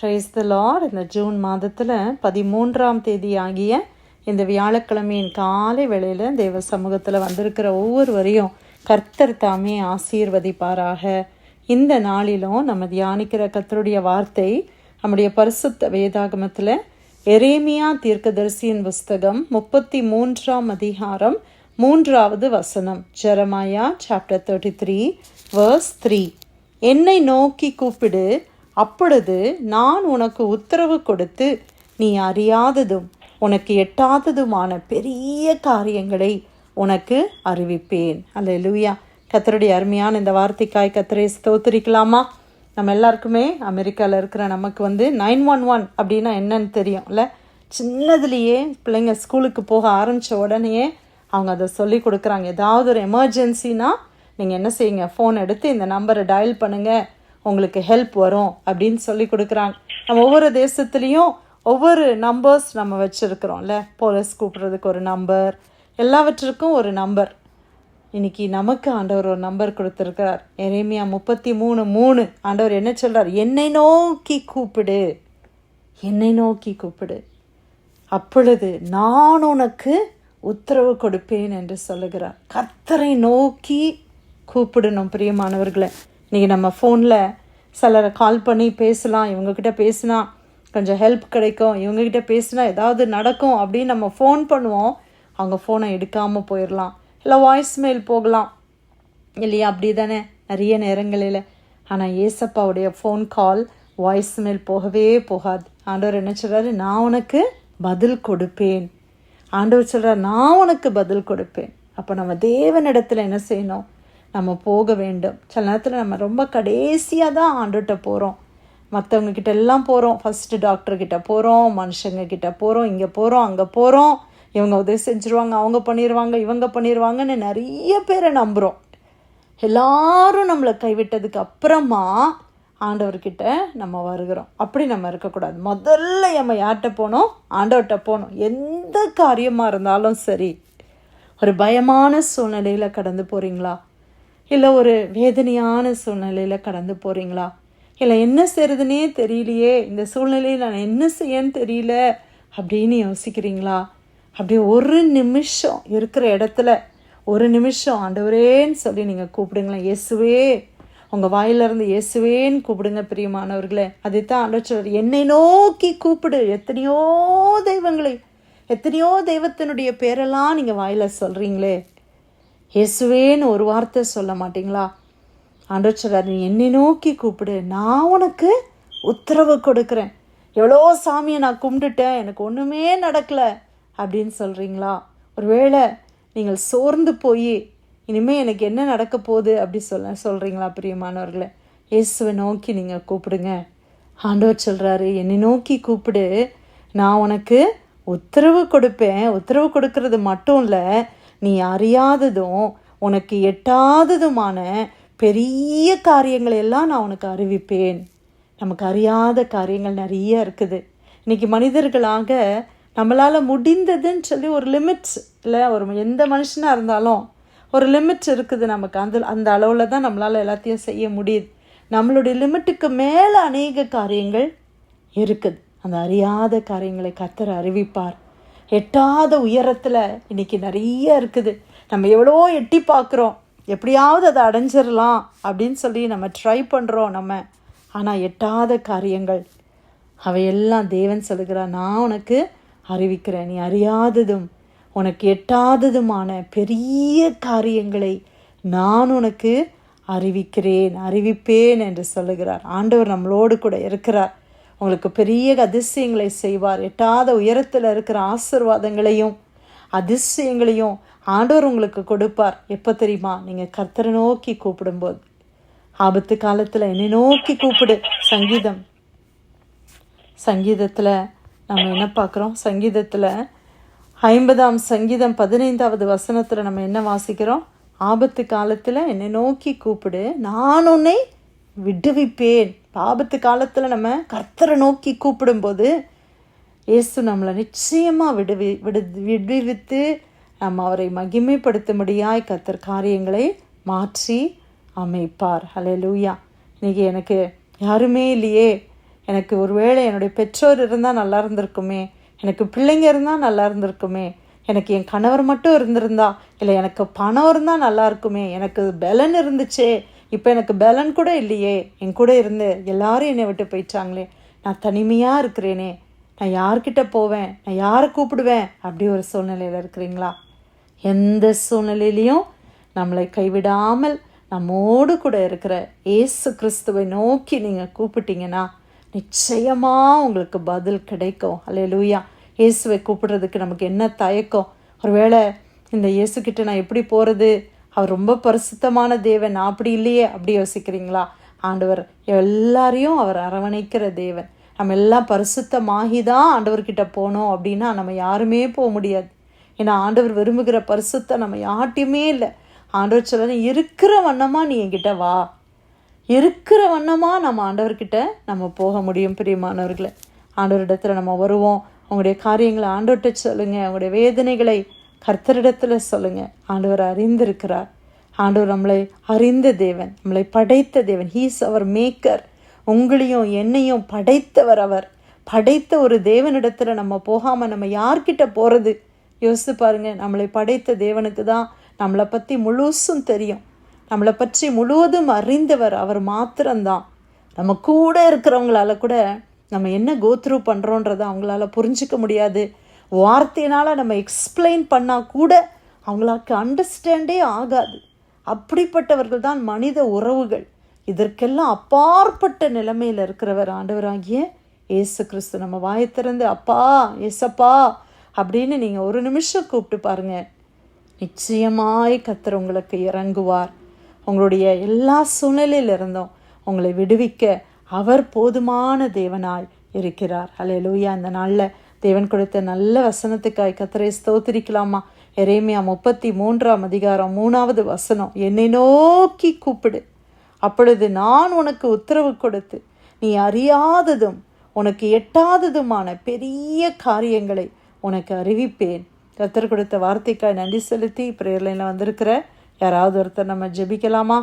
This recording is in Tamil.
Praise the Lord. இந்த ஜூன் மாதத்தில் 13ஆம் தேதி ஆகிய இந்த வியாழக்கிழமையின் காலை வேளையில் தேவ சமூகத்தில் வந்திருக்கிற ஒவ்வொருவரையும் கர்த்தர் தாமே ஆசீர்வதிப்பாராக. இந்த நாளிலும் நம்ம தியானிக்கிற கர்த்தருடைய வார்த்தை நம்முடைய பரிசுத்த வேதாகமத்தில் எரேமியா தீர்க்கதரிசியின் புஸ்தகம் 33ஆம் அதிகாரம் 3வது வசனம். Jeremiah chapter 33 verse 3. என்னை நோக்கி கூப்பிடு, அப்பொழுது நான் உனக்கு உத்தரவு கொடுத்து நீ அறியாததும் உனக்கு எட்டாததுமான பெரிய காரியங்களை உனக்கு அறிவிப்பேன். அல்லேலூயா. கர்த்தருடைய அருமையான இந்த வார்த்தைக்காய் கர்த்தரை ஸ்தோத்திரிக்கலாமா? நம்ம எல்லாருக்குமே அமெரிக்காவில் இருக்கிற நமக்கு 911 அப்படின்னா என்னன்னு தெரியும் இல்லை? சின்னதுலேயே பிள்ளைங்க ஸ்கூலுக்கு போக ஆரம்பித்த உடனேயே அவங்க அதை சொல்லி கொடுக்குறாங்க. ஏதாவது ஒரு எமர்ஜென்சினா நீங்கள் என்ன செய்யுங்க, ஃபோன் எடுத்து இந்த நம்பரை டயல் பண்ணுங்கள், உங்களுக்கு ஹெல்ப் வரும் அப்படின்னு சொல்லி கொடுக்குறாங்க. நம்ம ஒவ்வொரு தேசத்துலேயும் ஒவ்வொரு நம்பர்ஸ் நம்ம வச்சுருக்கிறோம்ல. போலீஸ் கூப்பிட்றதுக்கு ஒரு நம்பர், எல்லாவற்றுக்கும் ஒரு நம்பர். இன்னைக்கு நமக்கு ஆண்டவர் ஒரு நம்பர் கொடுத்துருக்கிறார். எரேமியா 33:3 ஆண்டவர் என்ன சொல்கிறார்? என்னை நோக்கி கூப்பிடு, என்னை நோக்கி கூப்பிடு, அப்பொழுது நான் உனக்கு உத்தரவு கொடுப்பேன் என்று சொல்லுகிறார். கர்த்தரை நோக்கி கூப்பிடணும் பிரியமானவர்களை. இன்றைக்கி நம்ம ஃபோனில் சிலரை கால் பண்ணி பேசலாம், இவங்கக்கிட்ட பேசினா கொஞ்சம் ஹெல்ப் கிடைக்கும், இவங்கக்கிட்ட பேசினா ஏதாவது நடக்கும் அப்படின்னு நம்ம ஃபோன் பண்ணுவோம். அவங்க ஃபோனை எடுக்காமல் போயிடலாம், இல்லை வாய்ஸ் மெயில் போகலாம் இல்லையா? அப்படி தானே நிறைய நேரங்களில். ஆனால் ஏசப்பாவுடைய ஃபோன் கால் வாய்ஸ் மெயில் போகவே போகாது. ஆண்டவர் என்ன சொல்கிறாரு? நான் உனக்கு பதில் கொடுப்பேன். ஆண்டவர் சொல்கிறார், நான் உனக்கு பதில் கொடுப்பேன். அப்போ நம்ம தேவனிடத்தில் என்ன செய்யணும்? நம்ம போக வேண்டும். சில நேரத்தில் நம்ம ரொம்ப கடைசியாக தான் ஆண்டுகிட்ட போகிறோம். மற்றவங்க கிட்ட எல்லாம் போகிறோம். ஃபஸ்ட்டு டாக்டர்கிட்ட போகிறோம், மனுஷங்க கிட்ட போகிறோம், இங்கே போகிறோம், அங்கே போகிறோம். இவங்க உதவி செஞ்சுருவாங்க, அவங்க பண்ணிடுவாங்க, இவங்க பண்ணிடுவாங்கன்னு நிறைய பேரை நம்புகிறோம். எல்லாரும் நம்மளை கைவிட்டதுக்கு அப்புறமா ஆண்டவர்கிட்ட நம்ம வருகிறோம். அப்படி நம்ம இருக்கக்கூடாது. முதல்ல நம்ம யார்கிட்ட போகணும்? ஆண்டவர்கிட்ட போகணும். எந்த காரியமாக இருந்தாலும் சரி. ஒரு பயமான சூழ்நிலையில் கடந்து போகிறீங்களா? இல்லை ஒரு வேதனையான சூழ்நிலையில் கடந்து போகிறீங்களா? இல்லை என்ன செய்கிறதுனே தெரியலையே, இந்த சூழ்நிலையில் நான் என்ன செய்யன்னு தெரியல அப்படின்னு யோசிக்கிறீங்களா? அப்படியே ஒரு நிமிஷம் இருக்கிற இடத்துல ஒரு நிமிஷம் ஆண்டவரேன்னு சொல்லி நீங்கள் கூப்பிடுங்களேன். இயேசுவே, உங்கள் வாயிலிருந்து இயேசுவேன்னு கூப்பிடுங்க பிரியமானவர்களே. அதைத்தான் ஆண்டவர் சொல்றார், என்னை நோக்கி கூப்பிடு. எத்தனையோ தெய்வங்களை, எத்தனையோ தெய்வத்தினுடைய பேரெல்லாம் நீங்கள் வாயில் சொல்கிறீங்களே, இயேசுவேன்னு ஒரு வார்த்தை சொல்ல மாட்டிங்களா? ஆண்டவர் சொல்றார், நீ என்னை நோக்கி கூப்பிடு, நான் உனக்கு உத்தரவு கொடுக்குறேன். எவ்வளோ சாமியை நான் கும்பிட்டுட்டேன், எனக்கு ஒன்றுமே நடக்கலை அப்படின்னு சொல்கிறீங்களா? ஒருவேளை நீங்கள் சோர்ந்து போய் இனிமேல் எனக்கு என்ன நடக்க போகுது அப்படி சொல்கிறீங்களா? பிரியமானவர்களே, இயேசுவை நோக்கி நீங்கள் கூப்பிடுங்க. ஆண்டவர் சொல்கிறாரு, என்னை நோக்கி கூப்பிடு, நான் உனக்கு உத்தரவு கொடுப்பேன். உத்தரவு கொடுக்கறது மட்டும் இல்லை, நீ அறியாததும் உனக்கு எட்டாததுமான பெரிய காரியங்களை எல்லாம் நான் உனக்கு அறிவிப்பேன். நமக்கு அறியாத காரியங்கள் நிறைய இருக்குது. இன்றைக்கி மனிதர்களாக நம்மளால் முடிந்ததுன்னு சொல்லி ஒரு லிமிட்ஸ் இல்லை, ஒரு எந்த மனுஷனாக இருந்தாலும் ஒரு லிமிட்ஸ் இருக்குது நமக்கு. அந்த அளவில் தான் நம்மளால் எல்லாத்தையும் செய்ய முடியுது. நம்மளுடைய லிமிட்டுக்கு மேலே அநேக காரியங்கள் இருக்குது. அந்த அறியாத காரியங்களை கர்த்தர் அறிவிப்பார். எட்டாத உயரத்தில் இன்றைக்கி நிறைய இருக்குது. நம்ம எவ்வளோ எட்டி பார்க்குறோம், எப்படியாவது அதை அடைஞ்சிடலாம் அப்படின்னு சொல்லி நம்ம ட்ரை பண்ணுறோம் நம்ம. ஆனால் எட்டாத காரியங்கள் அவையெல்லாம் தேவன் சொல்லுகிறார், நான் உனக்கு அறிவிக்கிறேன். நீ அறியாததும் உனக்கு எட்டாததுமான பெரிய காரியங்களை நான் உனக்கு அறிவிப்பேன் என்று சொல்லுகிறார். ஆண்டவர் நம்மளோடு கூட இருக்கிறார். உங்களுக்கு பெரிய அதிசயங்களை செய்வார். எட்டாத உயரத்தில் இருக்கிற ஆசீர்வாதங்களையும் அதிசயங்களையும் ஆண்டவர் உங்களுக்கு கொடுப்பார். எப்போ தெரியுமா? நீங்கள் கர்த்தரை நோக்கி கூப்பிடும்போது. ஆபத்து காலத்தில் என்னை நோக்கி கூப்பிடு. சங்கீதத்தில் நம்ம என்ன பார்க்குறோம்? சங்கீதத்தில் 50ஆம் சங்கீதம் 15வது வசனத்தில் நம்ம என்ன வாசிக்கிறோம்? ஆபத்து காலத்தில் என்னை நோக்கி கூப்பிடு, நான் உன்னை விடுவிப்பேன். ஆபத்து காலத்தில் நம்ம கர்த்தரை நோக்கி கூப்பிடும்போது இயேசு நம்மளை நிச்சயமாக விடுவித்து நம்ம அவரை மகிமைப்படுத்தும்படியாய் கர்த்தர் காரியங்களை மாற்றி அமைப்பார். ஹல்லேலூயா. இன்றைக்கி எனக்கு யாருமே இல்லையே, எனக்கு ஒருவேளை என்னுடைய பெற்றோர் இருந்தால் நல்லா இருந்திருக்குமே, எனக்கு பிள்ளைங்க இருந்தால் நல்லா இருந்திருக்குமே, எனக்கு என் கணவர் மட்டும் இருந்திருந்தா, இல்லை எனக்கு பணம் இருந்தால் நல்லா இருக்குமே, எனக்கு பலன் இருந்துச்சே, இப்போ எனக்கு பலன் கூட இல்லையே, என் கூட இருந்து எல்லாரும் என்னை விட்டு போயிட்டாங்களே, நான் தனிமையாக இருக்கிறேனே, நான் யார்கிட்ட போவேன், நான் யாரை கூப்பிடுவேன், அப்படி ஒரு சூழ்நிலையில் இருக்கிறீங்களா? எந்த சூழ்நிலையிலையும் நம்மளை கைவிடாமல் நம்மோடு கூட இருக்கிற இயேசு கிறிஸ்துவை நோக்கி நீங்கள் கூப்பிட்டீங்கன்னா நிச்சயமாக உங்களுக்கு பதில் கிடைக்கும். அல்லேலூயா. இயேசுவை கூப்பிடுறதுக்கு நமக்கு என்ன தயக்கம்? ஒருவேளை இந்த இயேசுக்கிட்ட நான் எப்படி போகிறது, அவர் ரொம்ப பரிசுத்தமான தேவன், நான் அப்படி இல்லையே அப்படி யோசிக்கிறீங்களா? ஆண்டவர் எல்லாரையும் அவர் அரவணைக்கிற தேவன். நம்ம எல்லாம் பரிசுத்தமாகி தான் ஆண்டவர்கிட்ட போனோம் அப்படின்னா நம்ம யாருமே போக முடியாது. ஏன்னா ஆண்டவர் விரும்புகிற பரிசுத்தம் நம்ம யார்ட்டையுமே இல்லை. ஆண்டவர் சொல்லணும், இருக்கிற வண்ணமாக நீ என்கிட்ட வா, இருக்கிற வண்ணமாக நம்ம ஆண்டவர்கிட்ட நம்ம போக முடியும். பிரியமானவர்களே, ஆண்டவரிடத்தில் நம்ம வருவோம். உங்களுடைய காரியங்களை ஆண்டவர்கிட்ட சொல்லுங்கள், உங்களுடைய வேதனைகளை கர்த்தரிடத்தில் சொல்லுங்கள். ஆண்டவர் அறிந்திருக்கிறார். ஆண்டவர் நம்மளை அறிந்த தேவன், நம்மளை படைத்த தேவன். ஹீஸ் அவர் மேக்கர். உங்களையும் என்னையும் படைத்தவர். அவர் படைத்த ஒரு தேவனிடத்தில் நம்ம போகாமல் நம்ம யார்கிட்ட போகிறது? யோசித்து பாருங்கள். நம்மளை படைத்த தேவனுக்கு தான் நம்மளை பற்றி முழுசும் தெரியும். நம்மளை பற்றி முழுவதும் அறிந்தவர் அவர் மாத்திரம்தான். நம்ம கூட இருக்கிறவங்களால கூட நம்ம என்ன கோத்ரூ பண்ணுறோன்றதை அவங்களால புரிஞ்சிக்க முடியாது. வார்த்தையினால் நம்ம எக்ஸ்பிளைன் பண்ணால் கூட அவங்களுக்கு அண்டர்ஸ்டாண்டே ஆகாது. அப்படிப்பட்டவர்கள் தான் மனித உறவுகள். இதற்கெல்லாம் அப்பாற்பட்ட நிலைமையில் இருக்கிறவர் ஆண்டவராகிய இயேசு கிறிஸ்து. நம்ம வாயை திறந்து அப்பா ஏசப்பா அப்படின்னு நீங்கள் ஒரு நிமிஷம் கூப்பிட்டு பாருங்கள். நிச்சயமாய் கர்த்தர் உங்களுக்கு இறங்குவார். உங்களுடைய எல்லா சூழ்நிலையில் இருந்தும் உங்களை விடுவிக்க அவர் போதுமான தேவனாய் இருக்கிறார். அல்லேலூயா. இந்த நாளில் தேவன் கொடுத்த நல்ல வசனத்துக்காய் கர்த்தரை ஸ்தோத்திரிக்கலாமா? எரேமியா 33:3 என்னை நோக்கி கூப்பிடு, அப்பொழுது நான் உனக்கு உத்தரவு கொடுத்து நீ அறியாததும் உனக்கு எட்டாததுமான பெரிய காரியங்களை உனக்கு அறிவிப்பேன். கர்த்தர் கொடுத்த வார்த்தைக்காய் நன்றி செலுத்தி பிரேயர் லைனில் வந்திருக்கிற யாராவது ஒருத்தர் நம்ம ஜெபிக்கலாமா?